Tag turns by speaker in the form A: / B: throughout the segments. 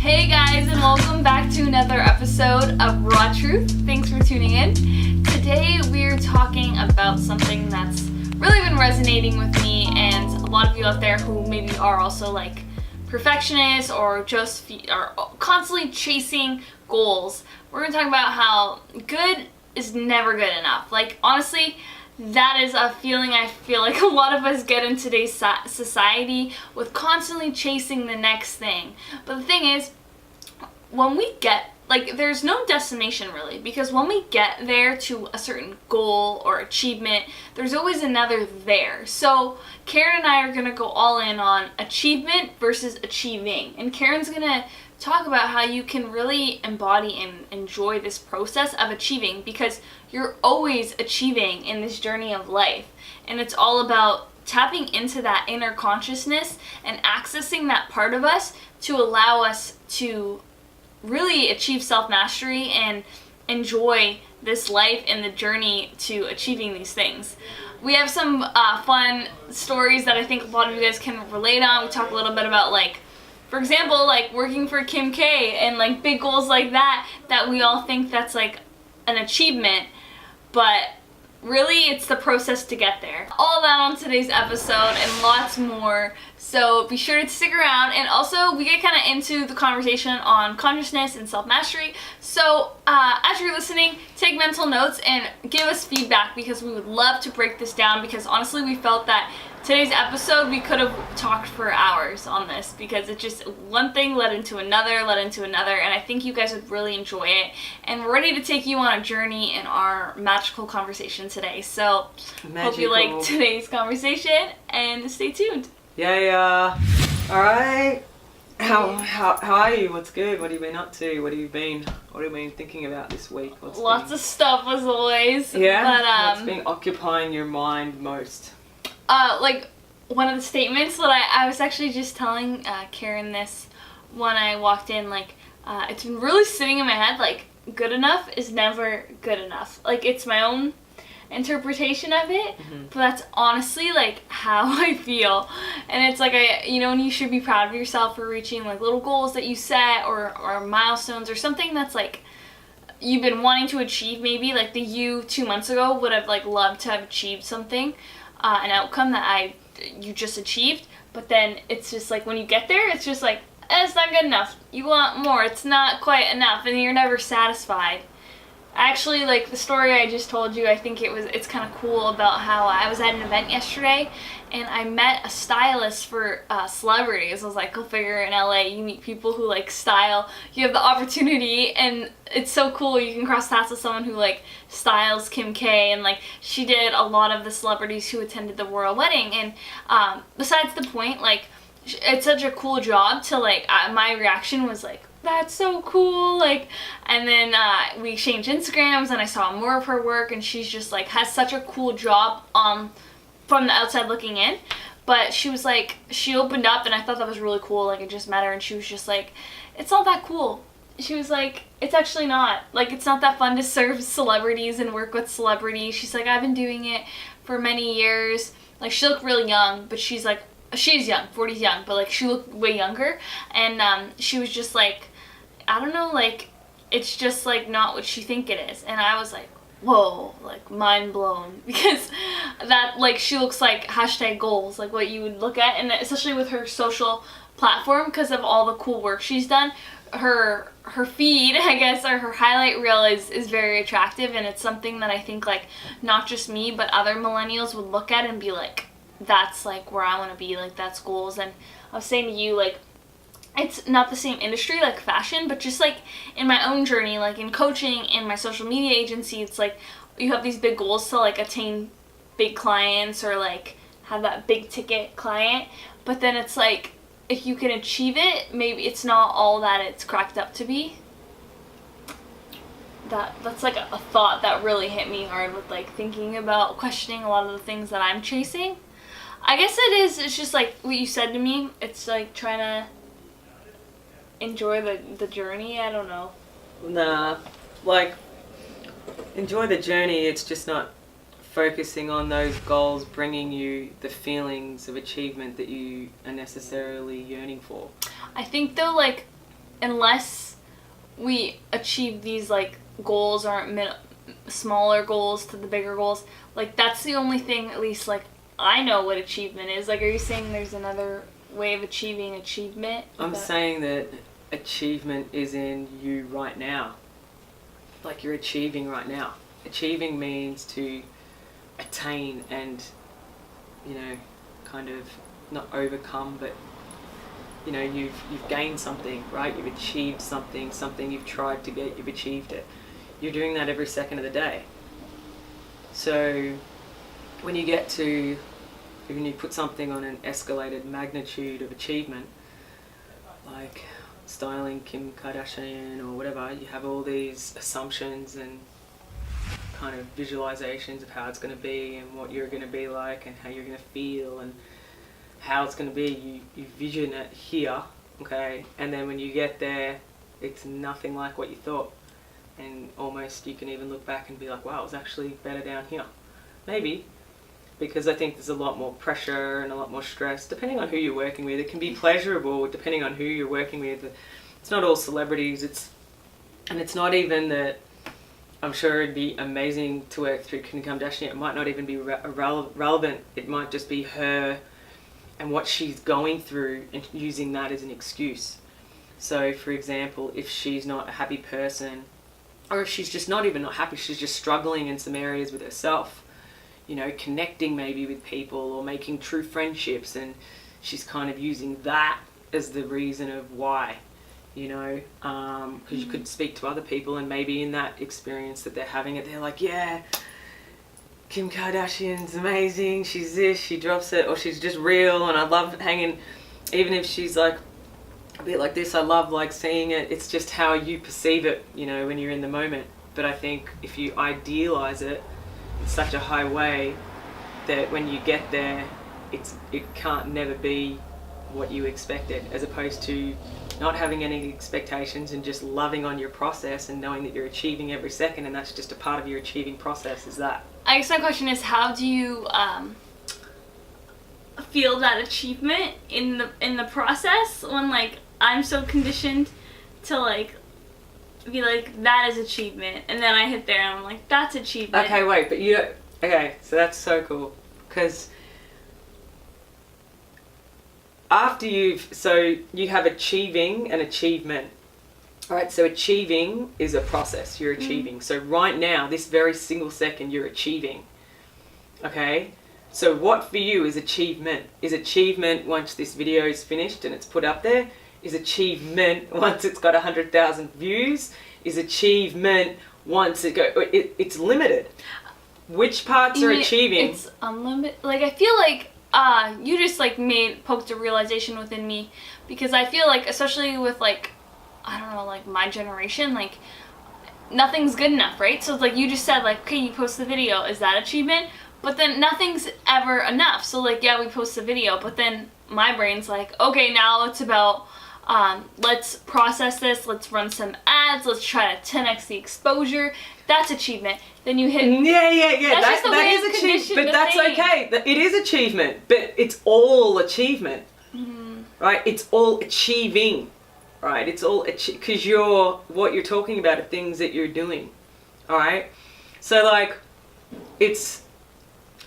A: Hey guys, and welcome back to another episode of Raw Truth. Thanks for tuning in. Today we're talking about something that's really been resonating with me and a lot of you out there who maybe are also like perfectionists or just are constantly chasing goals. We're going to talk about how good is never good enough. Like, honestly, that is a feeling I feel like a lot of us get in today's society with constantly chasing the next thing. But the thing is, when we get, like, there's no destination really, because when we get there to a certain goal or achievement, there's always another there. So Karen and I are going to go all in on achievement versus achieving. And Karen's going to talk about how you can really embody and enjoy this process of achieving, because you're always achieving in this journey of life. And it's all about tapping into that inner consciousness and accessing that part of us to allow us to really achieve self-mastery and enjoy this life and the journey to achieving these things. We have some fun stories that I think a lot of you guys can relate on. We talk a little bit about, like, for example, like working for Kim K and like big goals like that we all think that's like an achievement, but really it's the process to get there. All that on today's episode and lots more, so be sure to stick around. And also we get kind of into the conversation on consciousness and self-mastery, so as you're listening, take mental notes and give us feedback, because we would love to break this down, because honestly we felt that today's episode we could have talked for hours on this, because it just, one thing led into another, and I think you guys would really enjoy it. And we're ready to take you on a journey in our magical conversation today. So hope you like today's conversation and stay tuned.
B: Yeah. All right. How are you? What's good? What have you been up to? What have you been thinking about this week?
A: Lots of stuff as always.
B: Yeah.
A: But
B: what's been occupying your mind most?
A: Like, one of the statements that I was actually just telling Karen this when I walked in, like, it's been really sitting in my head, like, good enough is never good enough. Like, it's my own interpretation of it, but that's honestly, like, how I feel. And it's like, and you should be proud of yourself for reaching, like, little goals that you set or milestones or something that's, like, you've been wanting to achieve. Maybe, like, the you 2 months ago would have, like, loved to have achieved something. An outcome that you just achieved, but then it's just like when you get there, it's just like, it's not good enough. You want more. It's not quite enough, and you're never satisfied. Actually, like the story I just told you, I think it's kind of cool about how I was at an event yesterday and I met a stylist for celebrities. I was like, go figure, in LA you meet people who like style. You have the opportunity, and it's so cool. You can cross paths with someone who like styles Kim K, and like she did a lot of the celebrities who attended the royal wedding. And besides the point, like, it's such a cool job to like, my reaction was like, that's so cool, like, and then we exchanged Instagrams and I saw more of her work, and she's just like has such a cool job from the outside looking in. But she was like, she opened up, and I thought that was really cool. Like, I just met her and she was just like, it's not that cool. She was like, it's actually not, like, it's not that fun to serve celebrities and work with celebrities. She's like, I've been doing it for many years. Like, she looked really young, but she's like, she's young, 40's young, but like she looked way younger. And she was just like, I don't know, like, it's just like not what you think it is. And I was like, whoa, like mind blown, because that, like, she looks like hashtag goals, like what you would look at. And especially with her social platform, because of all the cool work she's done, her feed, I guess, or her highlight reel is very attractive. And it's something that I think, like, not just me but other millennials would look at and be like, that's like where I want to be, like, that's goals. And I was saying to you, like, it's not the same industry like fashion, but just like in my own journey, like in coaching, in my social media agency, it's like you have these big goals to like attain big clients or like have that big ticket client, but then it's like if you can achieve it, maybe it's not all that it's cracked up to be. That's like a thought that really hit me hard with like thinking about questioning a lot of the things that I'm chasing. I guess it's just like what you said to me. It's like trying to enjoy the journey. I don't know.
B: Nah, like, enjoy the journey. It's just not focusing on those goals bringing you the feelings of achievement that you are necessarily yearning for.
A: I think though, like, unless we achieve these like goals or smaller goals to the bigger goals, like that's the only thing, at least like I know what achievement is. Like, are you saying there's another way of achieving achievement?
B: I'm saying that achievement is in you right now. Like, you're achieving right now. Achieving means to attain and, you know, kind of not overcome, but, you know, you've gained something, right? You've achieved something you've tried to get, you've achieved it. You're doing that every second of the day. So when you put something on an escalated magnitude of achievement, like styling Kim Kardashian or whatever, you have all these assumptions and kind of visualizations of how it's going to be and what you're going to be like and how you're going to feel and how it's going to be. You vision it here, okay, and then when you get there, it's nothing like what you thought. And almost you can even look back and be like, wow, it was actually better down here. Maybe, because I think there's a lot more pressure and a lot more stress, depending on who you're working with. It can be pleasurable depending on who you're working with. It's not all celebrities, and it's not even that. I'm sure it'd be amazing to work through Kim Kardashian. It might not even be relevant. It might just be her and what she's going through and using that as an excuse. So, for example, if she's not a happy person, or if she's just not even not happy, she's just struggling in some areas with herself, you know, connecting maybe with people or making true friendships, and she's kind of using that as the reason of why, you know, because you could speak to other people and maybe in that experience that they're having it, they're like, yeah, Kim Kardashian's amazing, she's this, she drops it, or she's just real, and I love hanging, even if she's like a bit like this, I love like seeing it. It's just how you perceive it, you know, when you're in the moment. But I think if you idealize it in such a high way that when you get there, it can't never be what you expected, as opposed to not having any expectations and just loving on your process and knowing that you're achieving every second, and that's just a part of your achieving process, is that.
A: I guess my question is, how do you feel that achievement in the process, when like I'm so conditioned to like be like, that is achievement, and then I hit there and I'm like, that's achievement.
B: Okay, wait, but you don't. Okay, so that's so cool, because after you have achieving and achievement. All right, so achieving is a process. You're achieving. So right now, this very single second, you're achieving. Okay? So what for you is achievement? Is achievement once this video is finished and it's put up there? Is achievement once it's got 100,000 views? Is achievement once it's limited? Which parts are achieving?
A: It's unlimited. Like, I feel like you just like poked a realization within me, because I feel like, especially with like, I don't know, like my generation, like nothing's good enough, right? So it's like you just said, like, okay, you post the video, is that achievement? But then nothing's ever enough. So like, yeah, we post the video, but then my brain's like, okay, now it's about let's process this, let's run some ads, let's try to 10x the exposure. That's achievement. Then you hit.
B: Yeah. That is achievement, but that's okay. It is achievement, but it's all achievement, right? It's all achieving, right? It's all because what you're talking about are things that you're doing, all right? So like, it's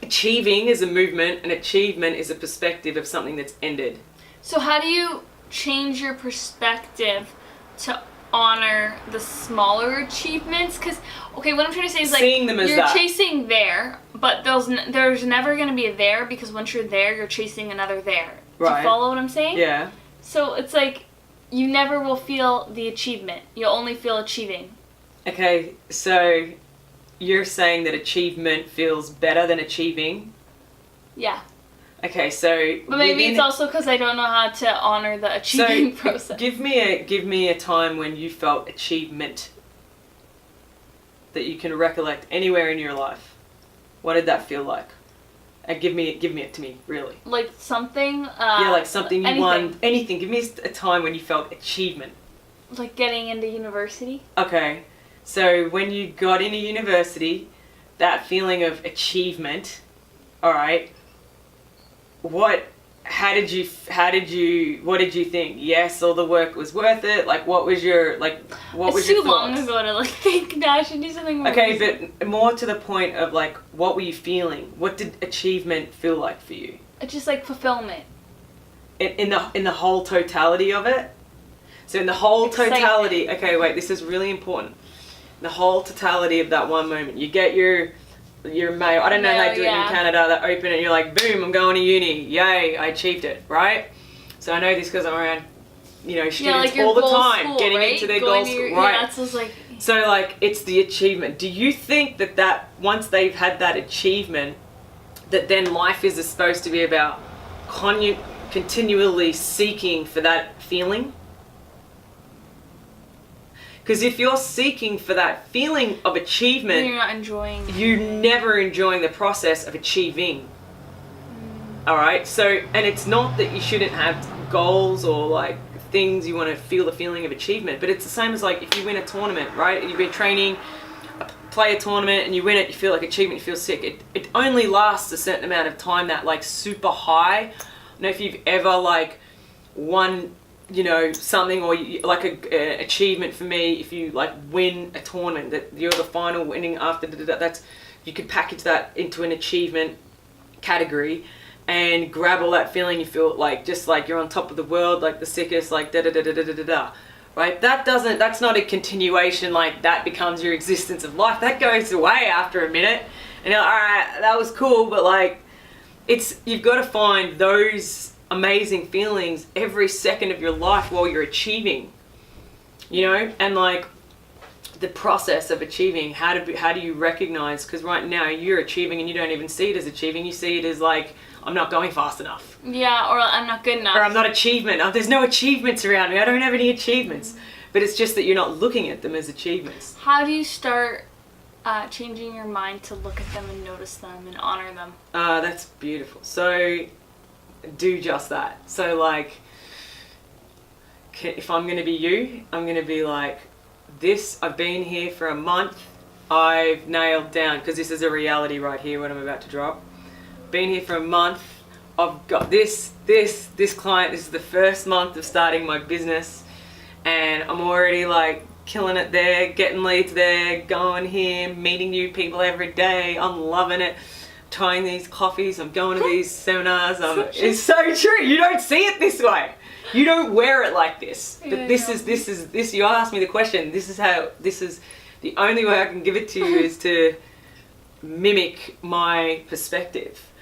B: achieving is a movement, and achievement is a perspective of something that's ended.
A: So how do you change your perspective to honor the smaller achievements? Because, okay, what I'm trying to say is, like,
B: seeing them as
A: you're chasing there, but there's never going to be a there, because once you're there, you're chasing another there.
B: Right.
A: Do you follow what I'm saying?
B: Yeah.
A: So it's like, you never will feel the achievement. You'll only feel achieving.
B: Okay, so you're saying that achievement feels better than achieving?
A: Yeah.
B: Okay, so
A: but maybe it's also because I don't know how to honor the achieving process.
B: Give me a time when you felt achievement that you can recollect anywhere in your life. What did that feel like? And give me it to me, really.
A: Like something.
B: Yeah, like something you won.
A: Anything.
B: Anything. Give me a time when you felt achievement.
A: Like getting into university.
B: Okay, so when you got into university, that feeling of achievement. All right. what did you think? Yes, all the work was worth it? Like, what was your thoughts?
A: It's too long ago to like think now I should do something more.
B: Okay, but more to the point of like, what were you feeling? What did achievement feel like for you?
A: It's just like fulfillment.
B: In the whole totality of it? So in the whole totality, okay, wait, this is really important. The whole totality of that one moment. You get your mail. I don't know how they do it in Canada. They open it and you're like, boom, I'm going to uni. Yay, I achieved it, right? So I know this because I'm around, students all the time,
A: school,
B: getting
A: right?
B: into their goals, right?
A: Yeah, that's just like...
B: So like, it's the achievement. Do you think that once they've had that achievement, that then life is supposed to be about continually seeking for that feeling? Because if you're seeking for that feeling of achievement,
A: you're not enjoying.
B: You're never enjoying the process of achieving. All right. So, and it's not that you shouldn't have goals or like things you want to feel the feeling of achievement, but it's the same as like if you win a tournament, right? You've been training, play a tournament, and you win it. You feel like achievement. You feel sick. It only lasts a certain amount of time. That like super high. I don't know if you've ever like won, something, or like a achievement for me, if you like win a tournament, that you're the final winning after that's, you could package that into an achievement category and grab all that feeling. You feel like just like you're on top of the world, like the sickest, like right? That's not a continuation, like that becomes your existence of life. That goes away after a minute and you're like, all right, that was cool, but like you've got to find those amazing feelings every second of your life while you're achieving, and like the process of achieving, how do you recognize, because right now you're achieving and you don't even see it as achieving, you see it as like, I'm not going fast enough,
A: or I'm not good enough,
B: or I'm not achievement, there's no achievements around me, I don't have any achievements. But it's just that you're not looking at them as achievements.
A: How do you start changing your mind to look at them and notice them and honor them?
B: That's beautiful. So do just that. So like, if I'm going to be you, I'm going to be like, I've been here for a month, I've nailed down, because this is a reality right here, what I'm about to drop. Been here for a month, I've got this client, this is the first month of starting my business, and I'm already like killing it there, getting leads there, going here, meeting new people every day, I'm loving it. Trying these coffees, I'm going to these seminars. It's so true. You don't see it this way. You don't wear it like this. But this is. You asked me the question. This is the only way I can give it to you is to mimic my perspective.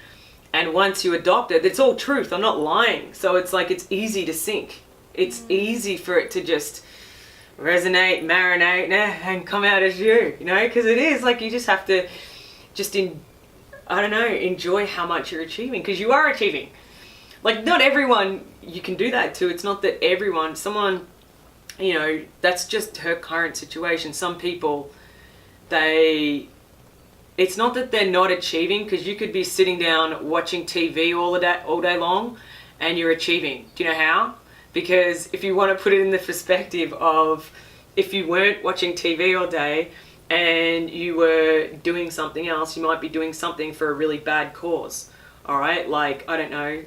B: And once you adopt it, it's all truth. I'm not lying. So it's like it's easy to sink. It's easy for it to just resonate, marinate, and come out as you. Because it is like you just have to enjoy how much you're achieving, because you are achieving. Like, not everyone you can do that to. It's not that someone, that's just her current situation. Some people, it's not that they're not achieving, because you could be sitting down watching TV all day long and you're achieving. Do you know how? Because if you want to put it in the perspective of if you weren't watching TV all day and you were doing something else, you might be doing something for a really bad cause. All right, like, I don't know,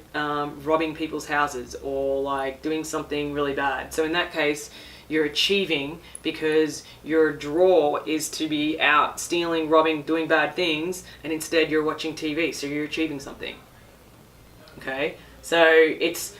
B: robbing people's houses, or like doing something really bad. So in that case, you're achieving because your draw is to be out stealing, robbing, doing bad things, and instead you're watching TV, so you're achieving something. Okay, so it's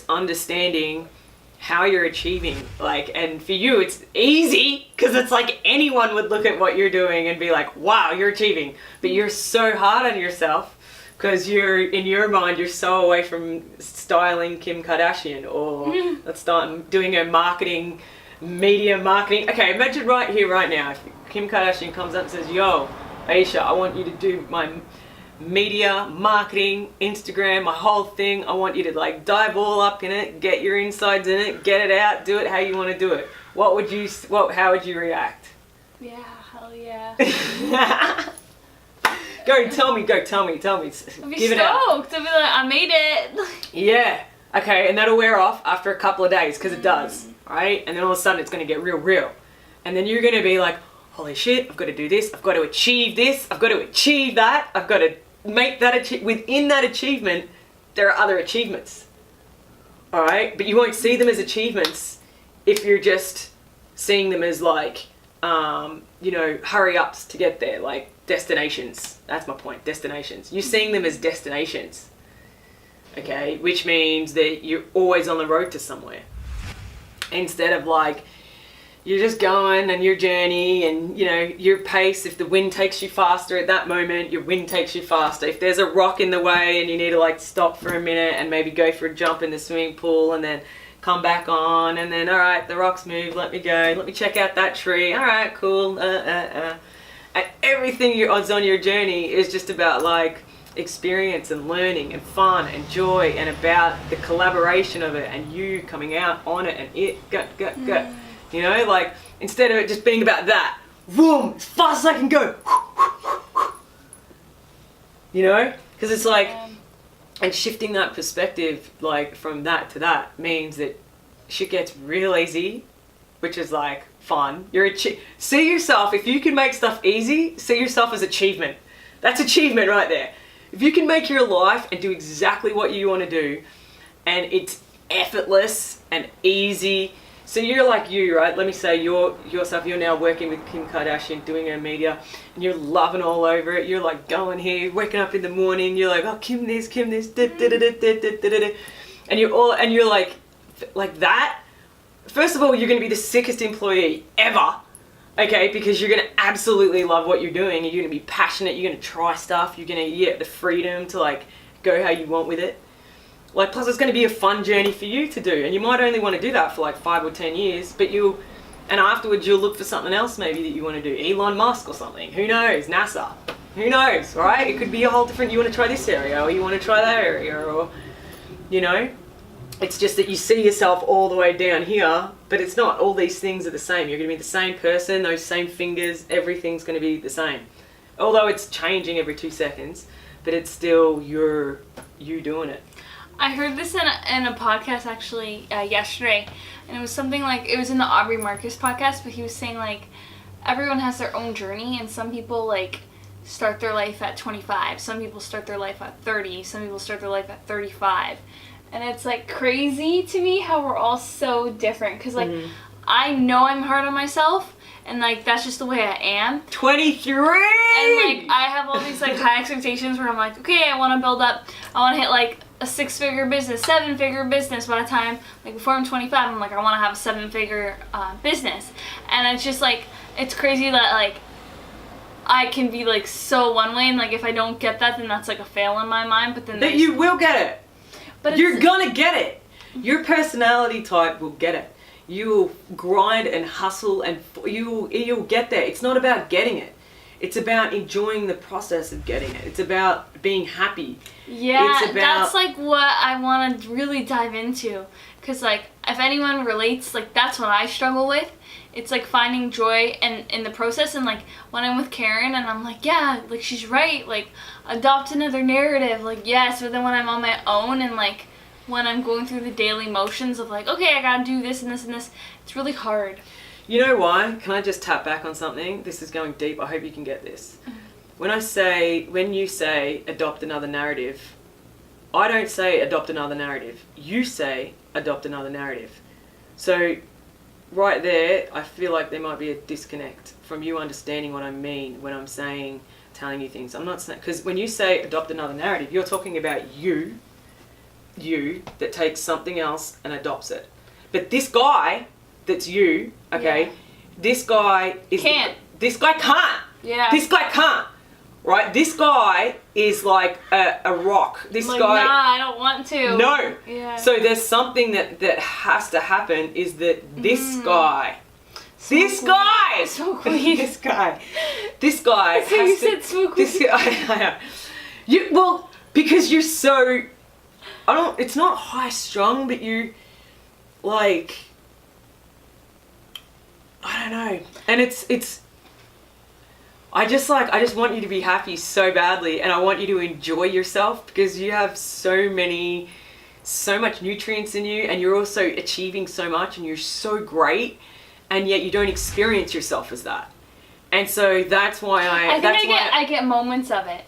B: understanding how you're achieving, like, and for you it's easy because it's like anyone would look at what you're doing and be like, wow, you're achieving, but you're so hard on yourself because you're, in your mind, you're so away from styling Kim Kardashian, or let's start doing her marketing, media marketing. Okay, imagine right here, right now, if Kim Kardashian comes up and says, yo, Ayesha, I want you to do my media, marketing, Instagram, my whole thing. I want you to like dive all up in it, get your insides in it, get it out, do it how you want to do it. How would you react?
A: Yeah, hell yeah.
B: Tell me.
A: I'd be stoked. I'd be like, I made it.
B: Yeah. Okay, and that'll wear off after a couple of days, because it does, right? And then all of a sudden it's going to get real. And then you're going to be like, holy shit, I've got to do this, I've got to achieve this, I've got to achieve that, I've got to make that within that achievement, there are other achievements. All right, but you won't see them as achievements if you're just seeing them as like, hurry ups to get there, like destinations. That's my point, destinations. You're seeing them as destinations, okay? Which means that you're always on the road to somewhere. Instead of like, you're just going and your journey and, your pace. If the wind takes you faster at that moment, your wind takes you faster. If there's a rock in the way and you need to like stop for a minute and maybe go for a jump in the swimming pool and then come back on and then, all right, the rocks move, let me go. Let me check out that tree. All right, cool. And everything is on your journey is just about like experience and learning and fun and joy and about the collaboration of it and you coming out on it and it, go. Like instead of it just being about that, boom, as fast as I can go. Because it's like, and shifting that perspective, like from that to that, means that shit gets real easy, which is like fun. See yourself, if you can make stuff easy, see yourself as achievement. That's achievement right there. If you can make your life and do exactly what you want to do, and it's effortless and easy. So you're like you, right? Let me say yourself, you're now working with Kim Kardashian, doing her media, and you're loving all over it. You're like going here, waking up in the morning, you're like, oh, Kim this, and you're like that. First of all, you're going to be the sickest employee ever, okay? Because you're going to absolutely love what you're doing. You're going to be passionate. You're going to try stuff. You're going to get the freedom to like go how you want with it. Like, plus it's going to be a fun journey for you to do. And you might only want to do that for like 5 or 10 years, but and afterwards you'll look for something else maybe that you want to do. Elon Musk or something. Who knows? NASA. Who knows, right? It could be a whole different, you want to try this area or you want to try that area or, It's just that you see yourself all the way down here, but it's not. All these things are the same. You're going to be the same person, those same fingers, everything's going to be the same. Although it's changing every 2 seconds, but it's still you doing it.
A: I heard this in a podcast actually yesterday, and it was something like, it was in the Aubrey Marcus podcast, but he was saying like, everyone has their own journey, and some people like start their life at 25, some people start their life at 30, some people start their life at 35. And it's like crazy to me how we're all so different. Because like, I know I'm hard on myself. And like, that's just the way I am.
B: 23!
A: And like, I have all these like high expectations where I'm like, okay, I want to build up. I want to hit like a 6-figure business, 7-figure business by the time, like before I'm 25, I'm like, I want to have a 7-figure business. And it's just like, it's crazy that like, I can be like so one way. And like, if I don't get that, then that's like a fail in my mind. But then
B: you will get it.
A: But
B: you're gonna get it. Your personality type will get it. You'll grind and hustle and you'll get there. It's not about getting it. It's about enjoying the process of getting it. It's about being happy.
A: Yeah,
B: it's about,
A: that's like what I want to really dive into. Because like, if anyone relates, like that's what I struggle with. It's like finding joy in the process. And like when I'm with Karen and I'm like, yeah, like she's right, like adopt another narrative, like yes. But then when I'm on my own and like when I'm going through the daily motions of like, okay, I gotta do this and this and this, it's really hard.
B: You know why? Can I just tap back on something? This is going deep. I hope you can get this. When you say adopt another narrative, I don't say adopt another narrative. You say adopt another narrative. So right there, I feel like there might be a disconnect from you understanding what I mean when I'm telling you things. I'm not saying, because when you say adopt another narrative, you're talking about you that takes something else and adopts it. But this guy that's you, okay, yeah. This guy can't. This guy can't.
A: Yeah.
B: This guy can't. Right? This guy is like a rock. This
A: like,
B: guy.
A: Nah, I don't want to.
B: No.
A: Yeah.
B: So there's something that has to happen is that this guy. So this queen. Guy.
A: So queen.
B: This guy. This guy.
A: So you said so queen.
B: This guy. Well, because you're so. It's not high strung, but you, like. I don't know. And it's. I just want you to be happy so badly, and I want you to enjoy yourself because you have so much nutrients in you, and you're also achieving so much, and you're so great, and yet you don't experience yourself as that. And so that's why
A: I get moments of it.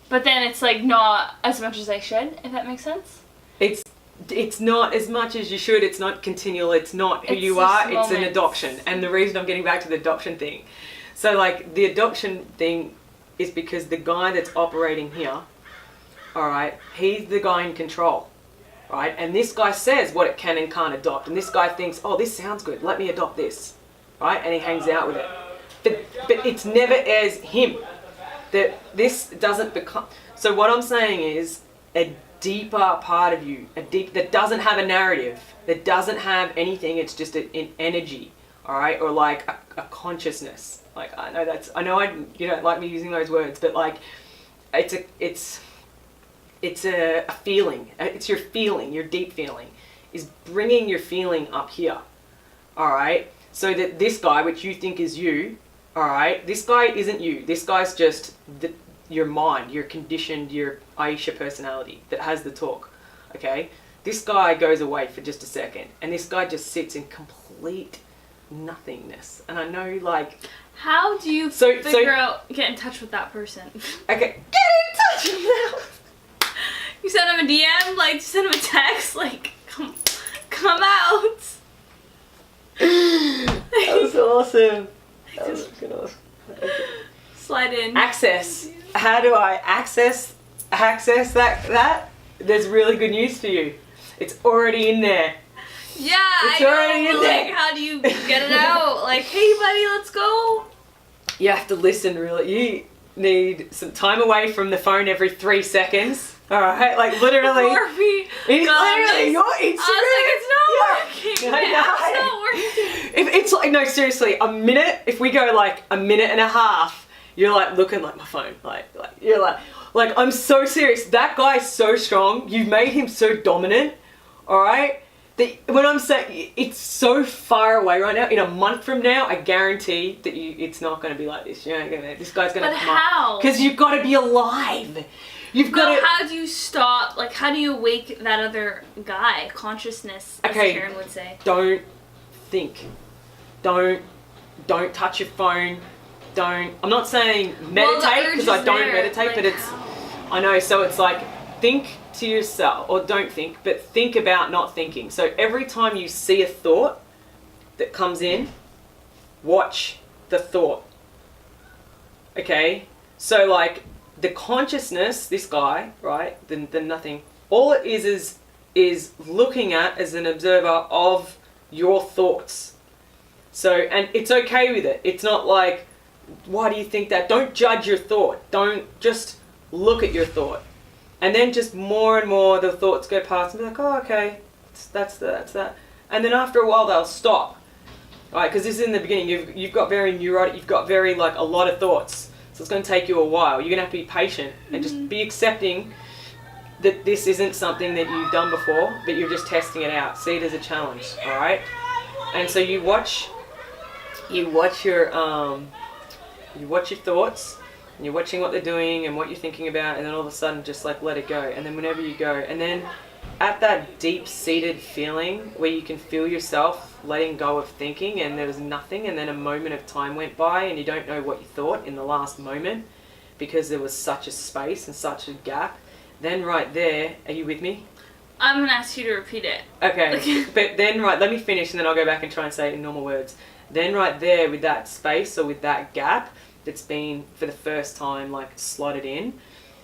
A: but then it's like not as much as I should, if that makes sense.
B: It's not as much as you should. It's not continual. It's not who you are. It's an adoption. And the reason I'm getting back to the adoption thing, so like the adoption thing is because the guy that's operating here, all right, he's the guy in control, right? And this guy says what it can and can't adopt. And this guy thinks, oh, this sounds good. Let me adopt this, right? And he hangs out with it. But it's never as him. That this doesn't become. So what I'm saying is a deeper part of you, that doesn't have a narrative, that doesn't have anything. It's just an energy, all right, or like a consciousness. Like I know you don't like me using those words, but like it's a feeling. It's your feeling, your deep feeling, is bringing your feeling up here, all right. So that this guy, which you think is you, all right, this guy isn't you. This guy's just your mind, your conditioned, your Ayesha personality that has the talk, okay? This guy goes away for just a second, and this guy just sits in complete nothingness. And I know, like...
A: How do you get in touch with that person?
B: Okay, get in touch with them!
A: You send him a DM? Like, send him a text? Like, come out!
B: That was awesome. That was fucking awesome. Okay.
A: Slide in.
B: Access. How do I access that? There's really good news for you. It's already in there.
A: Yeah,
B: it's already in there.
A: Like, how do you get it out? Like, hey buddy, let's go.
B: You have to listen really. You need some time away from the phone every 3 seconds. Alright, like literally.
A: Literally,
B: your Instagram.
A: I was like, it's not working. It's not working.
B: If it's like, no, seriously, a minute, if we go like a minute and a half, you're like looking like my phone. Like you're like I'm so serious. That guy's so strong. You've made him so dominant. Alright? When I'm saying it's so far away right now, in a month from now, I guarantee that it's not going to be like this. This guy's going to come
A: how?
B: Because you've got to be alive. You've got to.
A: How do you stop? Like, how do you wake that other guy? Consciousness, as Karen would say.
B: Don't think. Don't touch your phone. I'm not saying meditate, because I don't meditate, like, but it's. How? I know. So it's like think to yourself, or don't think, but think about not thinking. So every time you see a thought that comes in, watch the thought. Okay? So like the consciousness, this guy, right? The nothing. All it is looking at as an observer of your thoughts. So, and it's okay with it. It's not like, why do you think that? Don't judge your thought. Don't just look at your thought. And then just more and more the thoughts go past and be like, oh, okay, that's that. And then after a while they'll stop, right? Because this is in the beginning. You've got very neurotic, you've got very like a lot of thoughts. So it's going to take you a while. You're going to have to be patient and just be accepting that this isn't something that you've done before, but you're just testing it out. See it as a challenge, all right? And so you watch your thoughts. And you're watching what they're doing and what you're thinking about, and then all of a sudden just like let it go. And then whenever you go, and then at that deep-seated feeling where you can feel yourself letting go of thinking and there was nothing, and then a moment of time went by and you don't know what you thought in the last moment because there was such a space and such a gap, then right there, are you with me?
A: I'm going to ask you to repeat it.
B: Okay, but then let me finish and then I'll go back and try and say it in normal words. Then right there with that space or with that gap, that's been for the first time like slotted in,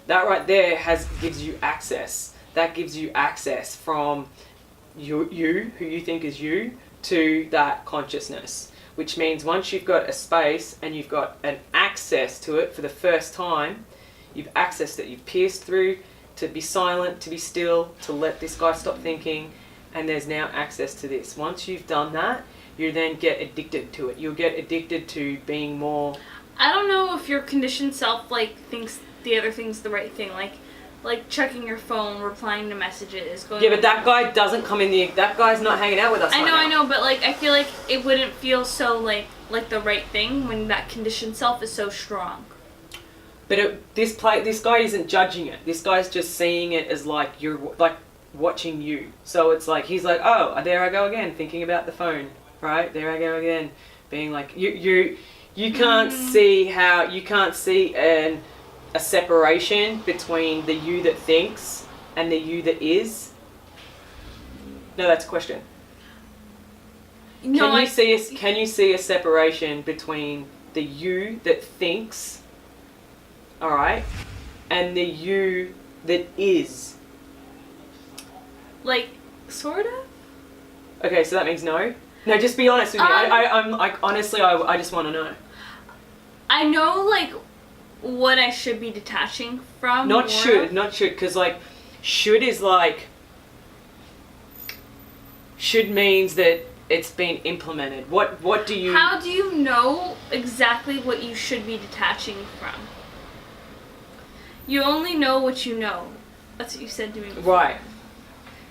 B: that right there gives you access. That gives you access from you who you think is you to that consciousness, which means once you've got a space and you've got an access to it for the first time, you've accessed it, you've pierced through to be silent, to be still, to let this guy stop thinking, and there's now access to this. Once you've done that, you then get addicted to it. You'll get addicted to being more.
A: I don't know if your conditioned self like thinks the other thing's the right thing, like checking your phone, replying to messages, going.
B: Yeah, but that guy doesn't come in that guy's not hanging out with us.
A: I know, but like I feel like it wouldn't feel so like the right thing when that conditioned self is so strong.
B: But this guy isn't judging it. This guy's just seeing it as like you're like watching you. So it's like he's like, oh, there I go again, thinking about the phone, right? There I go again, being like you can't see how you can't see a separation between the you that thinks and the you that is? No, that's a question.
A: No,
B: Can you see a separation between the you that thinks, all right, and the you that is?
A: Like, sort of?
B: Okay, so that means no? No, just be honest with me. I'm like, honestly, I just want to know.
A: I know, like, what I should be detaching from.
B: Not should, because, like, should is like, should means that it's been implemented. What do you...
A: How do you know exactly what you should be detaching from? You only know what you know. That's what you said to me before.
B: Right.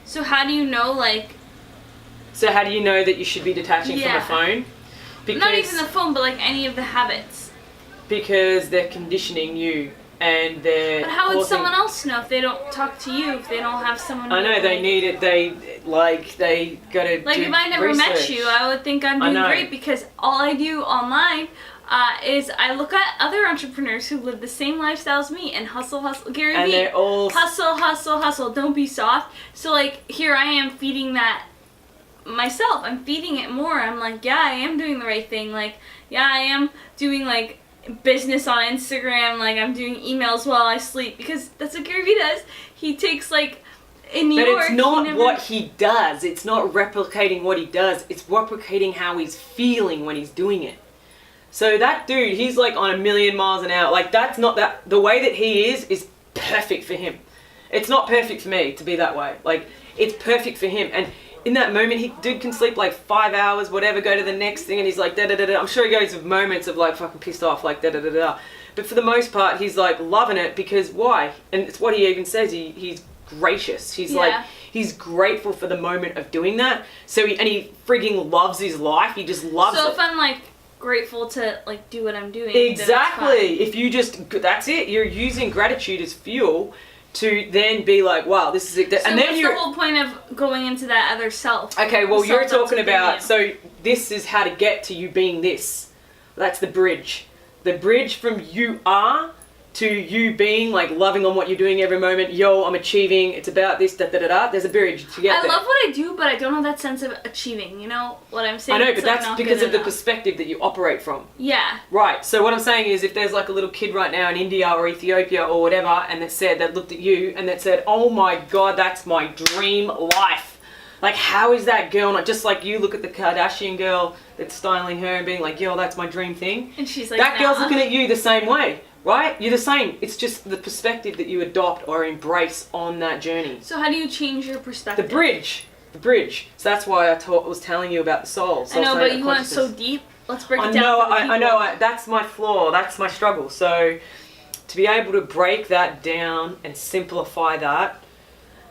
A: So how do you know, like...
B: So how do you know that you should be detaching from a phone? Because,
A: not even the phone, but like any of the habits.
B: Because they're conditioning you and they're...
A: But how would someone else know if they don't talk to you, if they don't have someone...
B: I know, they need it, they gotta
A: like,
B: do
A: if I never
B: research.
A: met you, I would think I'm doing great, because all I do online is I look at other entrepreneurs who live the same lifestyle as me and hustle, Gary
B: And
A: Vee,
B: they're all...
A: hustle, don't be soft. So, like, here I am feeding that myself. I'm feeding it more. I'm like, yeah, I am doing the right thing. Like, yeah, I am doing, like, business on Instagram. Like, I'm doing emails while I sleep, because that's what Gary Vee does. He takes, like, in New York...
B: But it's not what he does. It's not replicating what he does. It's replicating how he's feeling when he's doing it. So that dude, he's like on 1,000,000 miles an hour. Like, that's not that... The way that he is perfect for him. It's not perfect for me to be that way. Like, it's perfect for him. And in that moment, dude can sleep like 5 hours, whatever, go to the next thing, and he's like, da-da-da-da. I'm sure he goes with moments of like fucking pissed off, like da-da-da-da. But for the most part, he's like loving it, because why? And it's what he even says, he's gracious. He's like, he's grateful for the moment of doing that. So he frigging loves his life. He just loves it.
A: So if I'm like grateful to like do what I'm doing.
B: Exactly. If you just, that's it. You're using gratitude as fuel to then be like, wow, this is it.
A: So and then what's the whole point of going into that other self?
B: Okay, well, you're talking about, so this is how to get to you being this. That's the bridge. The bridge from you are to you being like loving on what you're doing every moment. Yo, I'm achieving. It's about this, da da da da. There's a bridge to get there.
A: I love what I do, but I don't have that sense of achieving. You know what I'm saying?
B: I know, but that's because of the perspective that you operate from.
A: Yeah.
B: Right. So what I'm saying is, if there's like a little kid right now in India or Ethiopia or whatever, and that looked at you and that said, "Oh my God, that's my dream life." Like, how is that girl not just like you look at the Kardashian girl that's styling her and being like, "Yo, that's my dream thing."
A: And she's like,
B: that girl's looking at you the same way. Right? You're the same. It's just the perspective that you adopt or embrace on that journey.
A: So how do you change your perspective?
B: The bridge. So that's why I was telling you about the soul. So
A: I know, but you went so deep. Let's break it down.
B: I know. That's my flaw. That's my struggle. So to be able to break that down and simplify that.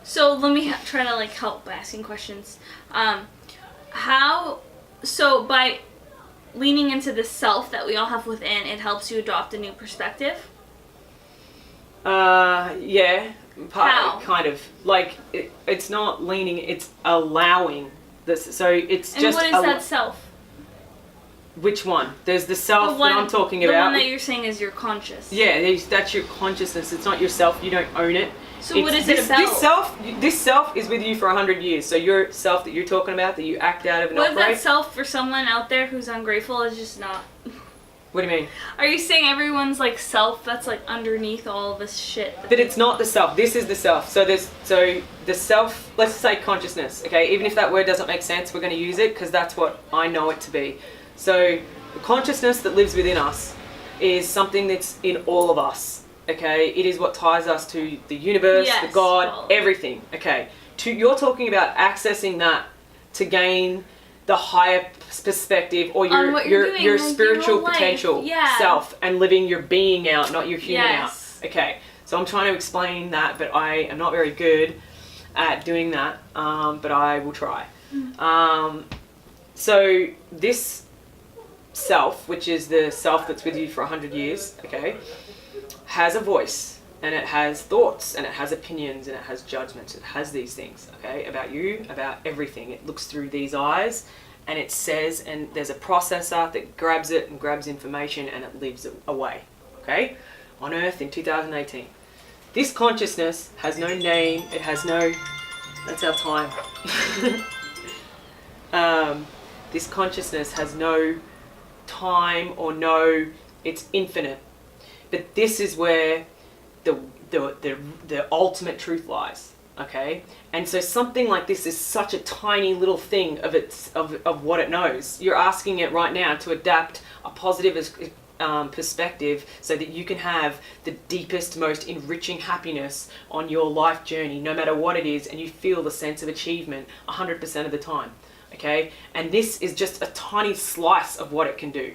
A: So let me try to like help by asking questions. So by leaning into the self that we all have within, it helps you adopt a new perspective?
B: Yeah.
A: How?
B: Kind of. Like, it's not leaning, it's allowing this. So it's
A: and
B: just...
A: And what is that self?
B: Which one? There's the self that I'm talking about.
A: The one that you're saying is your conscious.
B: Yeah, that's your consciousness. It's not yourself. You don't own it.
A: So what is it about?
B: This self is with you for 100 years. So your self that you're talking about, that you act out of and operate.
A: What if that self for someone out there who's ungrateful is just not?
B: What do you mean?
A: Are you saying everyone's like self that's like underneath all this shit?
B: But it's not the self. This is the self. So the self, let's say consciousness, okay? Even if that word doesn't make sense, we're going to use it because that's what I know it to be. So the consciousness that lives within us is something that's in all of us. Okay, it is what ties us to the universe,
A: yes,
B: the God, everything. Okay, you're talking about accessing that to gain the higher perspective or your spiritual potential self and living your being out, not your human out. Okay, so I'm trying to explain that, but I am not very good at doing that, but I will try. So this self, which is the self that's with you for 100 years, okay, has a voice, and it has thoughts, and it has opinions, and it has judgments. It has these things, okay, about you, about everything. It looks through these eyes, and it says, and there's a processor that grabs it and grabs information, and it leaves it away, okay? on Earth in 2018. This consciousness has no name. It has no... That's our time. This consciousness has no time or no... It's infinite. But this is where the ultimate truth lies. Okay? And so something like this is such a tiny little thing of what it knows. You're asking it right now to adapt a positive perspective so that you can have the deepest, most enriching happiness on your life journey, no matter what it is, and you feel the sense of achievement 100% of the time. Okay? And this is just a tiny slice of what it can do.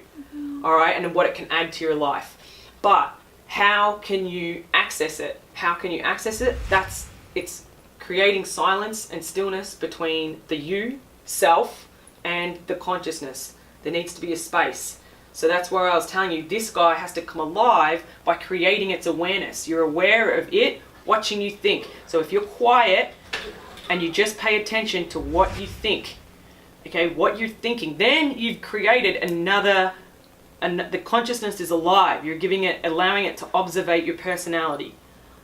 B: All right? And what it can add to your life. But how can you access it? How can you access it? It's creating silence and stillness between the you, self, and the consciousness. There needs to be a space. So that's where I was telling you, this guy has to come alive by creating its awareness. You're aware of it, watching you think. So if you're quiet and you just pay attention to what you think, okay, what you're thinking, then you've created another, and the consciousness is alive. You're allowing it to observe your personality,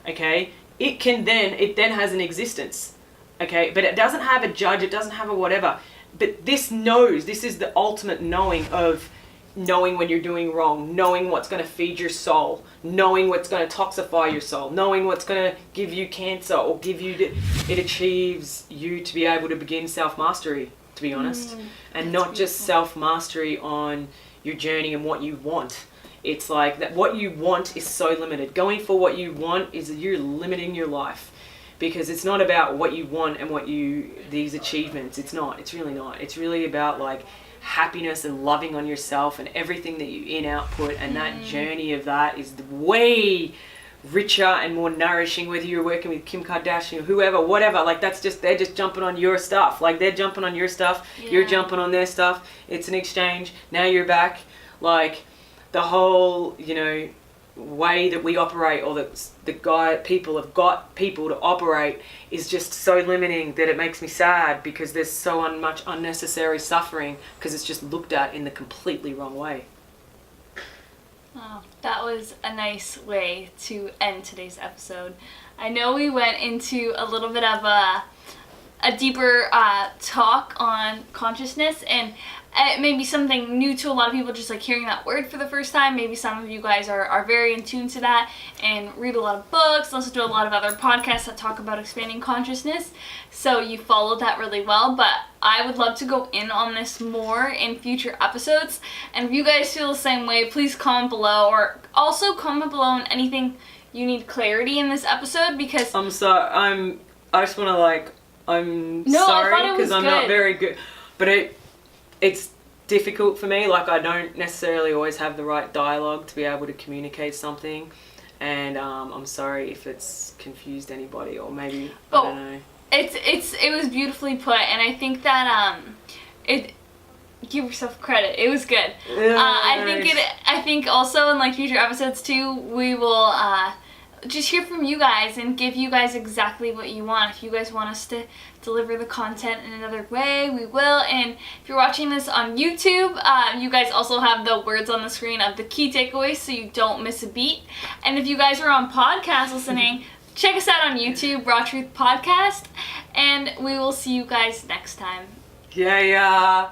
B: okay? It then has an existence, okay? But it doesn't have a judge, it doesn't have a whatever. But this knows, this is the ultimate knowing of knowing when you're doing wrong, knowing what's going to feed your soul, knowing what's going to toxify your soul, knowing what's going to give you cancer or give you, it achieves you to be able to begin self-mastery, to be honest. And not just self-mastery on your journey and what you want. It's like that what you want is so limited. Going for what you want is you're limiting your life, because it's not about what you want and these achievements. It's not. It's really not. It's really about like happiness and loving on yourself and everything that you output, and that journey of that is way richer and more nourishing, whether you're working with Kim Kardashian or whoever, whatever. Like they're just jumping on your stuff. Like they're jumping on your stuff, you're jumping on their stuff. It's an exchange. Now you're back. Like the whole, way that we operate, or that people have got people to operate, is just so limiting that it makes me sad, because there's so much unnecessary suffering because it's just looked at in the completely wrong way.
A: Oh, that was a nice way to end today's episode. I know we went into a little bit of a deeper talk on consciousness, and it may be something new to a lot of people, just like hearing that word for the first time. Maybe some of you guys are very in tune to that and read a lot of books, listen to a lot of other podcasts that talk about expanding consciousness. So you followed that really well, but I would love to go in on this more in future episodes. And if you guys feel the same way, please comment below, or also comment below on anything you need clarity in this episode, because
B: I'm sorry, I'm sorry because I'm not very good, but it's difficult for me. Like I don't necessarily always have the right dialogue to be able to communicate something, and I'm sorry if it's confused anybody, or maybe I don't know.
A: It was beautifully put, and I think that give yourself credit. It was good. I think also in like future episodes too, we will just hear from you guys and give you guys exactly what you want. If you guys want us to deliver the content in another way, we will. And if you're watching this on YouTube, you guys also have the words on the screen of the key takeaways so you don't miss a beat. And if you guys are on podcast listening, check us out on YouTube, Raw Truth Podcast, and we will see you guys next time.
B: Yeah.